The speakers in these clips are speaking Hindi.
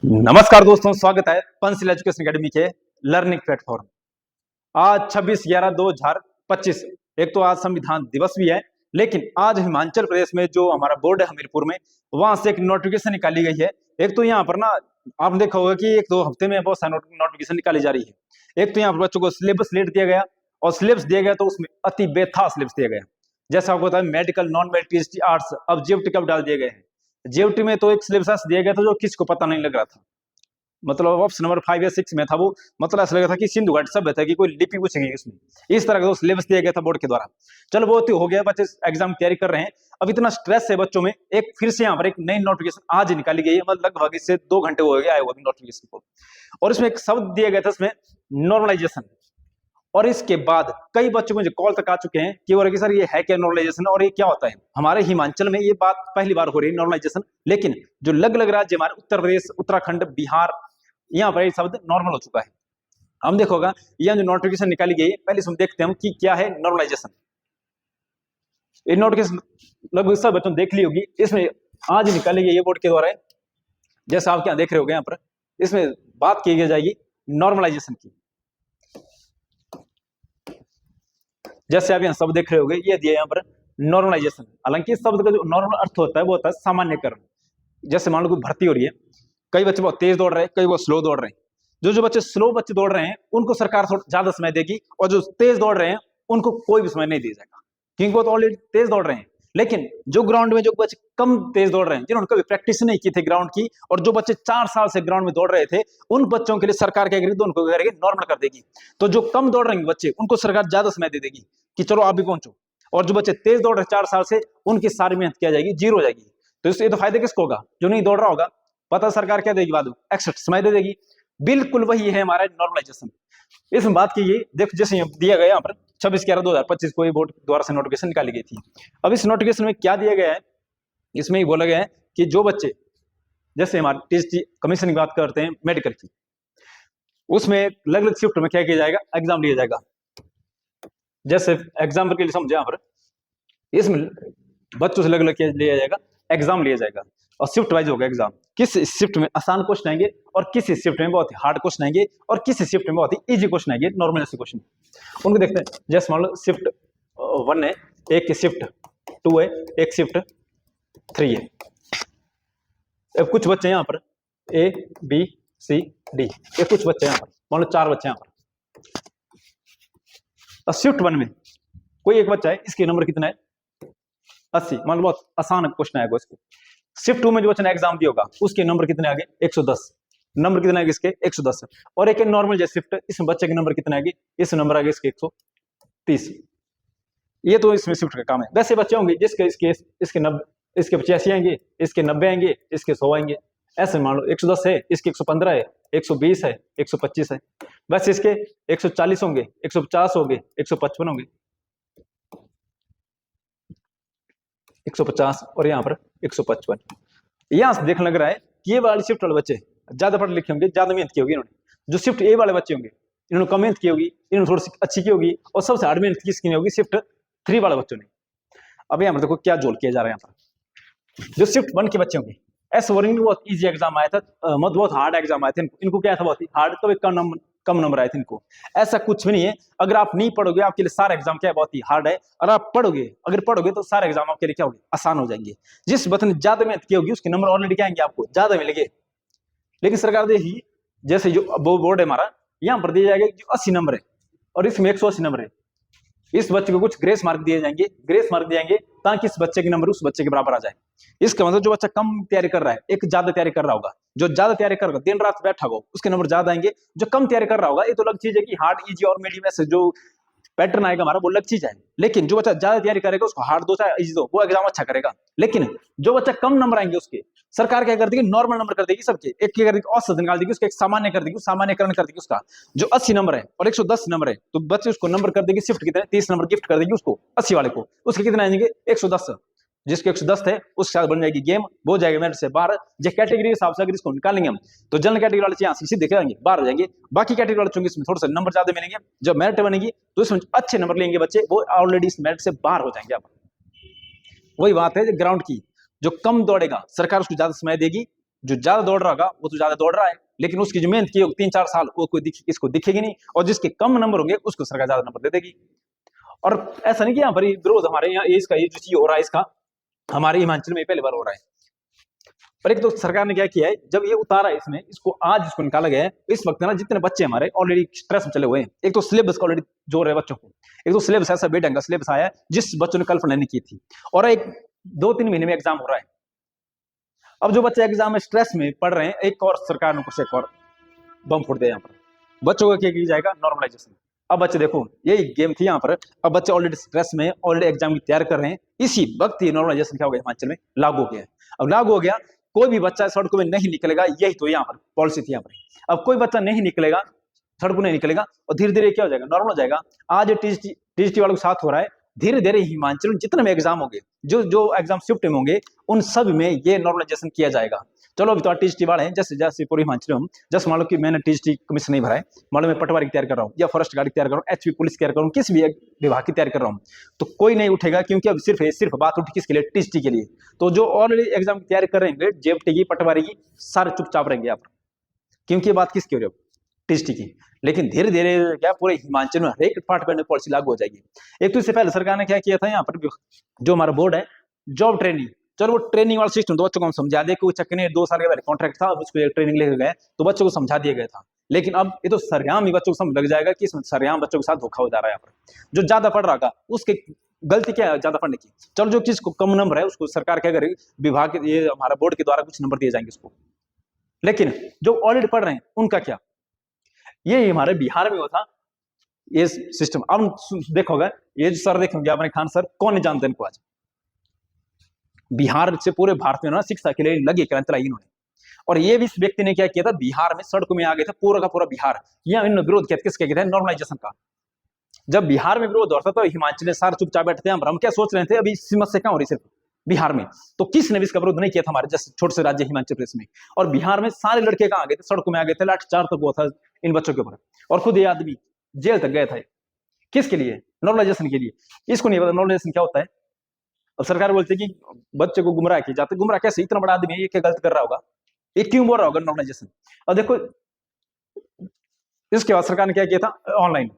नमस्कार दोस्तों, स्वागत है पंचशील एजुकेशन एकेडमी के लर्निंग प्लेटफॉर्म। आज 26/11/2025, एक तो आज संविधान दिवस भी है, लेकिन आज हिमाचल प्रदेश में जो हमारा बोर्ड है हमीरपुर में, वहां से एक नोटिफिकेशन निकाली गई है। एक तो यहाँ पर ना आपने देखा होगा कि 1-2 हफ्ते में बहुत सारी नोटिफिकेशन निकाली जा रही है। एक तो यहाँ पर बच्चों को सिलेबस लेट दिया गया, और सिलेबस दिया गया तो उसमें अति बेथा सिलेबस दिया गया। जैसा आपको पता है, मेडिकल, नॉन मेडिकल, आर्ट्स, अब जीएफटी कब डाल दिए गए हैं। जीएफटी में तो एक सिलेबस दिया गया था जो किसी को पता नहीं लग रहा था। मतलब ऑप्शन नंबर 5 या 6 में था वो, मतलब ऐसा लगा था कि सिंधु घाटी सभ्यता की कोई लिपि पूछेंगे इसमें। इस तरह का तो सिलेबस दिया गया था बोर्ड के द्वारा। चलो वो तो हो गया, बच्चे एग्जाम तैयारी कर रहे हैं। अब इतना स्ट्रेस है बच्चों में, एक फिर से यहाँ पर एक नई नोटिफिकेशन आज निकाली गई है, मतलब लगभग इससे 2 घंटे हो गए आए हुए नोटिफिकेशन को। और इसमें एक शब्द दिया गया था इसमें, नॉर्मलाइजेशन। और इसके बाद कई बच्चों को कॉल तक आ चुके हैं कि वो सर ये है क्या नॉर्मलाइजेशन और ये क्या होता है। हमारे हिमाचल में ये बात पहली बार हो रही है नॉर्मलाइजेशन, लेकिन जो अलग अलग राज्य हमारे उत्तर प्रदेश, उत्तराखंड, बिहार, यहाँ पर ये शब्द नॉर्मल हो चुका है। हम देखोगा यह जो नोटिफिकेशन निकाली गई है, पहले हम देखते हैं कि क्या है नॉर्मलाइजेशन। ये नोटिफिकेशन लगभग सब बच्चों देख ली होगी। इसमें आज निकाली गई है बोर्ड के द्वारा, जैसा आप क्या देख रहे हो यहाँ पर, इसमें बात की जाएगी नॉर्मलाइजेशन की। जैसे आप यहाँ सब देख रहे होगे, ये दिया यहाँ पर नॉर्मलाइजेशन। हालांकि इस शब्द का जो नॉर्मल अर्थ होता है वो होता है सामान्यकरण। जैसे मान लो कोई भर्ती हो रही है, कई बच्चे बहुत तेज दौड़ रहे हैं, कई वो स्लो दौड़ रहे हैं। जो बच्चे स्लो बच्चे दौड़ रहे हैं उनको सरकार थोड़ा ज्यादा समय देगी, और जो तेज दौड़ रहे हैं उनको कोई भी समय नहीं दिया जाएगा, क्योंकि वो तो ऑलरेडी तेज दौड़ रहे हैं। लेकिन जो ग्राउंड में जो बच्चे कम तेज दौड़ रहे हैं, जिन्होंने कभी प्रैक्टिस नहीं की थी ग्राउंड की, और जो बच्चे 4 साल से ग्राउंड में दौड़ रहे थे, उन बच्चों के लिए सरकार क्या करेगी, तो उनको करेगी नॉर्मल कर देगी। तो जो कम दौड़ रहे हैं बच्चे, उनको सरकार ज्यादा समय दे देगी कि चलो आप भी पहुंचो। और जो बच्चे तेज दौड़ रहे 4 साल से, उनकी सारी मेहनत किया जाएगी, जीरो हो जाएगी। तो इससे तो फायदा किसको होगा, जो नहीं दौड़ रहा होगा। पता सरकार क्या देगी, बाद में एक्स्ट्रा समय दे देगी। बिल्कुल वही है हमारा नॉर्मलाइजेशन। इसमें बात की देखो, जैसे दिया गया यहाँ पर 26/11/2025 को बोर्ड द्वारा से नोटिफिकेशन निकाली गई थी। अब इस नोटिफिकेशन में क्या दिया गया है, इसमें बोला गया है कि जो बच्चे, जैसे हमारे टीएसटी कमीशन की बात करते हैं मेडिकल की, उसमें अलग अलग शिफ्ट में क्या किया जाएगा, एग्जाम लिया जाएगा। जैसे एग्जाम्पल के लिए समझे, यहाँ पर इसमें बच्चों से अलग अलग लिया जाएगा, एग्जाम लिया जाएगा, और शिफ्ट वाइज होगा एग्जाम। किस शिफ्ट में आसान क्वेश्चन आएंगे, और किस शिफ्ट में बहुत ही हार्ड क्वेश्चन आएंगे, और किस शिफ्ट में बहुत ही इजी क्वेश्चन आएंगे, नॉर्मल ऐसे क्वेश्चन। उनको देखते हैं। जैसे मान लो शिफ्ट 1 है, एक की शिफ्ट 2 है, एक शिफ्ट 3 है। अब कुछ बच्चे यहाँ पर A B C D, ये कुछ बच्चे यहाँ पर, मान लो 4 बच्चे यहाँ पर। शिफ्ट 1 में कोई एक बच्चा है, इसके नंबर कितना है, 80, मान लो बहुत आसान क्वेश्चन आएगा इसको। शिफ्ट 2 में जो बच्चा ने एग्जाम दिया होगा, उसके नंबर कितने आगे, 110। नंबर कितना आगे इसके, 110। और एक नॉर्मल जैसे शिफ्ट, इसमें बच्चे के नंबर कितने आगे, इस नंबर आगे इसके 130। ये तो इसमें शिफ्ट का काम है। वैसे बच्चे होंगे जिसके इसके 90, इसके 85 आएंगे, इसके 90 आएंगे, इसके 100 आएंगे। ऐसे मान लो 110 है, इसके 115 है, 120 है, 125 है। वैसे इसके 140 होंगे, 150 होंगे, 155 होंगे, 150, और यहाँ पर 155। यहां से देखने लग रहा है कि ये वाली शिफ्ट वाले बच्चे ज्यादा पढ़े लिखे होंगे, ज्यादा मेहनत की होगी इन्होंने। जो शिफ्ट ए वाले बच्चे होंगे, इन्होंने कम मेहनत की होगी, इन्होंने थोड़ी सी अच्छी की होगी, और सबसे हार्ड मेहनत किसकी होगी, शिफ्ट 3 वाले बच्चों ने। अब यहाँ पर देखो क्या जोल किया जा रहा है। यहाँ पर जो शिफ्ट 1 के बच्चे होंगे, एस वार्निंग में बहुत इजी एग्जाम आया था, मतलब बहुत हार्ड एग्जाम आए थे। इनको क्या था, बहुत ही हार्ड, तो कम नंबर आए थे इनको। ऐसा कुछ भी नहीं है। अगर आप नहीं पढ़ोगे, आपके लिए सारा एग्जाम क्या है, बहुत ही हार्ड है। और आप पढ़ोगे, अगर पढ़ोगे तो सारे एग्जाम आपके लिए क्या होंगे, आसान हो जाएंगे। जिस बच्चे ने ज्यादा मेहनत की होगी, उसके नंबर ऑलरेडी क्या आएंगे, आपको ज्यादा मिलेंगे। लेकिन सरकार देखिए, जैसे जो बोर्ड है हमारा, यहाँ पर दिया जाएगा जो 80 नंबर है, और इसमें 180 नंबर है। इस बच्चे को कुछ ग्रेस मार्क दिए जाएंगे, ग्रेस मार्क दिए जाएंगे, ताकि इस बच्चे के नंबर उस बच्चे के बराबर आ जाए। इसका मतलब जो बच्चा कम तैयारी कर रहा है, एक ज्यादा तैयारी कर रहा होगा, जो ज्यादा तैयारी कर रहा होगा, दिन रात बैठा होगा, उसके नंबर ज्यादा आएंगे। जो कम तैयारी कर रहा होगा, ये तो अलग चीज है कि हार्ड, इजी और मीडियम ऐसे जो पैटर्न आएगा हमारा, वो अलग चीज है। लेकिन जो बच्चा ज्यादा तैयारी करेगा, उसको हार्ड दो चाहे इजी दो, वो एग्जाम अच्छा करेगा। लेकिन जो बच्चा कम नंबर आएंगे, उसके सरकार क्या कर देगी, नॉर्मल नंबर कर देगी सबके, एक क्या कर देगी, औसत निकाल देगी, उसका एक सामान्य कर देगी, सामान्यकरण कर देगी उसका। जो 80 नंबर है और 110 नंबर है, तो बच्चे उसको नंबर कर देगी शिफ्ट कितने, 30 नंबर गिफ्ट कर देगी उसको, 80 वाले को। उसके कितने आएंगे, 110। जिसके 110 थे उसके साथ बन जाएगी गेम, वो जाएगा मेरिट से बाहर। जो कैटेगरी के हिसाब से अगर इसको निकालेंगे हम, तो जनरल कैटेगरी वाले यहाँ से सीधे जाएंगे, बाहर हो जाएंगे। बाकी कैटेगरी वाले चूंकि इसमें थोड़ा सा नंबर ज्यादा मिलेंगे, जब मेरिट बनेगी तो इसमें अच्छे नंबर लेंगे बच्चे, वो ऑलरेडी इस मेरिट से बाहर हो जाएंगे। अब वही बात है ग्राउंड की, जो कम दौड़ेगा सरकार उसको ज्यादा समय देगी, जो ज्यादा दौड़ रहा होगा वो तो ज्यादा दौड़ रहा है, लेकिन उसकी जो मेहनत की होगी 3-4 साल वो कोई किसको दिखेगी नहीं, और जिसके कम नंबर होंगे उसको सरकार ज्यादा नंबर दे देगी। और ऐसा नहीं कि यहाँ पर विरोध हमारे यहाँ इसका ये जो चीज हो रहा है इसका हमारे हिमाचल में पहली बार हो रहा है। पर एक तो सरकार ने क्या किया है, जब ये उतारा है इसमें, इसको निकाला गया है, इस वक्त ना जितने बच्चे हमारे ऑलरेडी स्ट्रेस में चले हुए हैं, एक तो सिलेबस का ऑलरेडी जोर है बच्चों को, एक तो सिलेबस ऐसा बेढंग का सिलेबस आया है जिस बच्चों ने कल्पना नहीं की थी, और एक 2-3 महीने में एग्जाम हो रहा है। अब जो बच्चे एग्जाम में स्ट्रेस में पढ़ रहे हैं, एक और सरकार ने कुछ एक और बम फोड़ दिया यहाँ पर, बच्चों का क्या किया जाएगा, नॉर्मलाइजेशन। अब बच्चे देखो यही गेम थी यहाँ पर, अब बच्चे ऑलरेडी स्ट्रेस में ऑलरेडी एग्जाम की तैयारी कर रहे हैं, इसी वक्त ये नॉर्मलाइजेशन क्या हो गया हिमाचल में लागू हो गया है। अब लागू हो गया, कोई भी बच्चा सड़कों में नहीं निकलेगा, यही तो यहाँ पर पॉलिसी थी यहाँ पर। अब कोई बच्चा नहीं निकलेगा, सड़कों नहीं निकलेगा, और धीरे धीरे क्या हो जाएगा, नॉर्मल हो जाएगा। आज टीजीटी वालों के साथ हो रहा है, धीरे धीरे हिमाचल में जितने भी एग्जाम होंगे, जो एग्जाम शिफ्ट में होंगे, उन सब में ये नॉर्मलाइजेशन किया जाएगा। चलो अभी तो टीजीटी वाले हैं, जैसे जैसे पूरी हिमाचल में, जैसे मान लो कि मैंने टीजीटी कमीशन नहीं भरा है, मान लो मैं पटवारी की तैयारी कर रहा हूँ, या फॉरेस्ट गार्ड की तैयारी कर रहा हूँ, एचपी पुलिस की तैयारी कर रहा हूँ, किसी भी विभाग की तैयारी कर रहा हूँ, तो कोई नहीं उठेगा, क्योंकि अब सिर्फ बात उठी किसके लिए, टीजीटी के लिए। तो जो ऑलरेडी एग्जाम की तैयारी कर रहे हैं, जेएफटी की, पटवारी की, सारे चुपचाप रहेंगे आप, क्योंकि बात किसकी हो रही है, टीजीटी की। लेकिन धीरे धीरे क्या पूरे हिमाचल में हर एक डिपार्टमेंट में पॉलिसी लागू हो जाएगी। एक तो इससे पहले सरकार ने क्या किया था, यहाँ पर जो हमारा बोर्ड है जॉब ट्रेनिंग, चलो वो ट्रेनिंग वाला सिस्टम तो बच्चों को हम समझा दे, कोई चक्कर नहीं, 2 साल के पहले कॉन्ट्रैक्ट था, उसको ट्रेनिंग लेके गए तो बच्चों को समझा दिया गया था। लेकिन अब ये तो सरेआम ही बच्चों को समझ लग जाएगा कि इसमें सरेआम बच्चों के साथ धोखा हो जा रहा है। यहाँ पर जो ज्यादा पढ़ रहा था उसके गलती क्या है, ज्यादा पढ़ने की, चलो जो चीज को कम नंबर है उसको सरकार क्या करेगी, विभाग ये हमारा बोर्ड के द्वारा कुछ नंबर दिए जाएंगे उसको। लेकिन जो ऑलरेडी पढ़ रहे हैं उनका क्या, ये हमारे बिहार में हुआ था ये सिस्टम। अब देखोगे ये जो सर देखेंगे आपने, खान सर, कौन नहीं जानते इनको, आज बिहार से पूरे भारत में ना शिक्षा के लिए लगे क्रांति चलाई इन्होंने। और ये भी इस व्यक्ति ने क्या किया था, बिहार में सड़कों में आ गए थे पूरा का पूरा बिहार, यहाँ इन्होंने विरोध किया, किसका किया था, नॉर्मलाइजेशन का। जब बिहार में विरोध हो रहा था तो हिमाचल में सारे चुपचाप बैठे थे, हम क्या सोच रहे थे, अभी समस्या क्या हो रही सिर्फ बिहार में, तो किसने भी इसका विरोध नहीं किया था हमारे जैसे छोटे से राज्य हिमाचल प्रदेश में। और बिहार में सारे लड़के कहाँ आ गए थे, सड़कों में आ गए थे, लाठीचार्ज तक हुआ था इन बच्चों के ऊपर, और खुद ये आदमी जेल तक गए थे। किसके लिए, नॉर्मलाइजेशन के लिए। इसको नहीं पता नॉर्मलाइजेशन क्या होता है। अब सरकार बोलती है कि बच्चे को गुमराह किया जाता है, गुमराह कैसे, इतना बड़ा आदमी है, ये क्या गलत कर रहा होगा, ये क्यों बोल रहा होगा नॉर्मलाइजेशन। अब देखो इसके बाद सरकार ने क्या किया था, ऑनलाइन।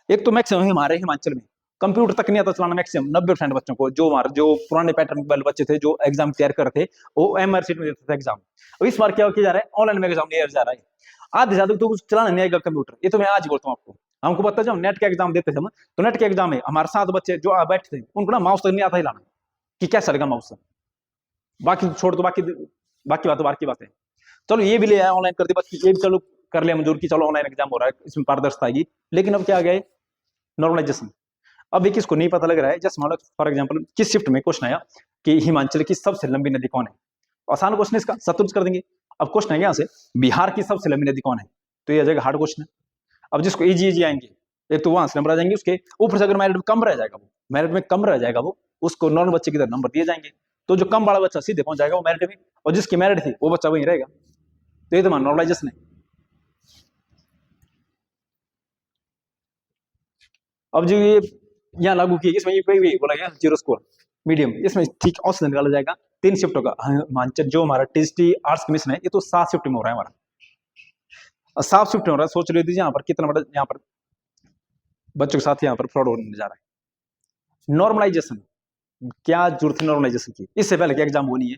एक तो मैक्सिमम हमारे हिमाचल में कंप्यूटर तक नहीं आता चलाना, मैक्सिमम 90% बच्चों को, जो पुराने पैटर्न वाले बच्चे थे जो एग्जाम तैयार करते थे, वो एमआर सीट में देते थे एग्जाम। अब इस बार क्या किया जा रहा है, ऑनलाइन में एग्जाम दिया जा रहा है। आधे ज्यादा तो कुछ चलाना नहीं आएगा कंप्यूटर, ये तो मैं आज बोलता हूँ आपको। हमको पता है जब नेट का एग्जाम देते थे हम, तो नेट के एग्जाम में हमारे साथ बच्चे जो बैठे थे उनको ना माउस तक नहीं आता हिलाना, कि क्या चलेगा माउस से। बाकी छोड़ दो, बाकी बात है। चलो ये भी ले आया, ऑनलाइन कर दी, बस ये भी चलो कर लिया मंजूर की, चलो ऑनलाइन एग्जाम हो रहा है, इसमें पारदर्शिता आएगी। लेकिन अब क्या आ गया, नॉर्मलाइजेशन। अब एक इसको नहीं पता लग रहा है, जैसे मान लो फॉर एग्जाम्पल किस शिफ्ट में क्वेश्चन आया कि हिमाचल की सबसे लंबी नदी कौन है, आसान क्वेश्चन इसका, सतलुज कर देंगे। अब क्वेश्चन है यहाँ से बिहार की सबसे लंबी नदी कौन है, तो ये आ जाएगा हार्ड क्वेश्चन है। अब जिसको इजी आएंगे, एक तो वहां से नंबर आ जाएंगे, उसके ऊपर से अगर मेरिट में कम रह जाएगा वो उसको नॉर्मल बच्चे की तरह नंबर दिए जाएंगे। तो जो कम वाला बच्चा सीधे पहुंच जाएगा वो मेरिट में, और जिसकी मेरिट थी वो बच्चा वहीं रहेगा। तो ये तो नॉर्मलाइजेशन है। अब जो ये यहाँ लागू किया, इसमें ये बोला गया जीरो स्कोर मीडियम, इसमें ठीक औसत निकाला जाएगा 3 शिफ्टों का। हिमाचल जो हमारा टीजीटी आर्ट्स कमीशन है, ये तो 7 शिफ्ट में हो रहा है हमारा, 7 शिफ्ट में हो रहा है। सोच रहे थे यहाँ पर कितना बड़ा, यहाँ पर बच्चों के साथ यहाँ पर फ्रॉड होने जा रहा है। नॉर्मलाइजेशन, क्या जरूरत है नॉर्मलाइजेशन की, इससे पहले क्या एग्जाम होनी है,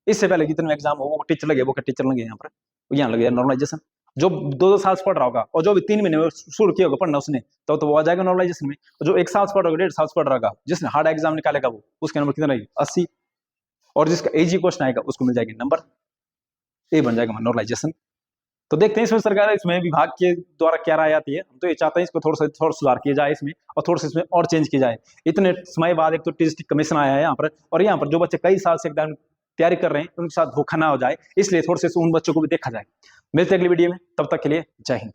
इससे पहले कितने एग्जाम हो, वो टीचर लगे, वो टीचर लगे यहाँ पर, यहाँ लगे नॉर्मलाइजेशन। जो 2-2 साल से पढ़ रहा होगा और जो भी 3 महीने में शुरू किया होगा पढ़ना उसने, तो वो आ जाएगा नॉर्मलाइजेशन में। और जो 1 साल से पढ़ रहा होगा, 1.5 साल से पढ़ रहा होगा, जिसने हार्ड एग्जाम निकालेगा वो, उसके नंबर कितना रहेगा, 80। और जिसका इजी क्वेश्चन आएगा उसको मिल जाएगी नंबर, ये बन जाएगा नॉर्मलाइजेशन। तो देखते हैं इसमें सरकार, इसमें विभाग के द्वारा क्या राय आती है। हम तो ये चाहते हैं इसको थोड़ा सुधार किया जाए इसमें, और थोड़ा सा इसमें और चेंज किया जाए। इतने समय बाद एक तो टीजीटी कमीशन आया है यहाँ पर, और यहाँ पर जो बच्चे कई साल से एग्जाम तैयारी कर रहे हैं उनके साथ धोखा ना हो जाए, इसलिए थोड़े से उन बच्चों को भी देखा जाए। मिलते हैं अगली वीडियो में, तब तक के लिए जय हिंद।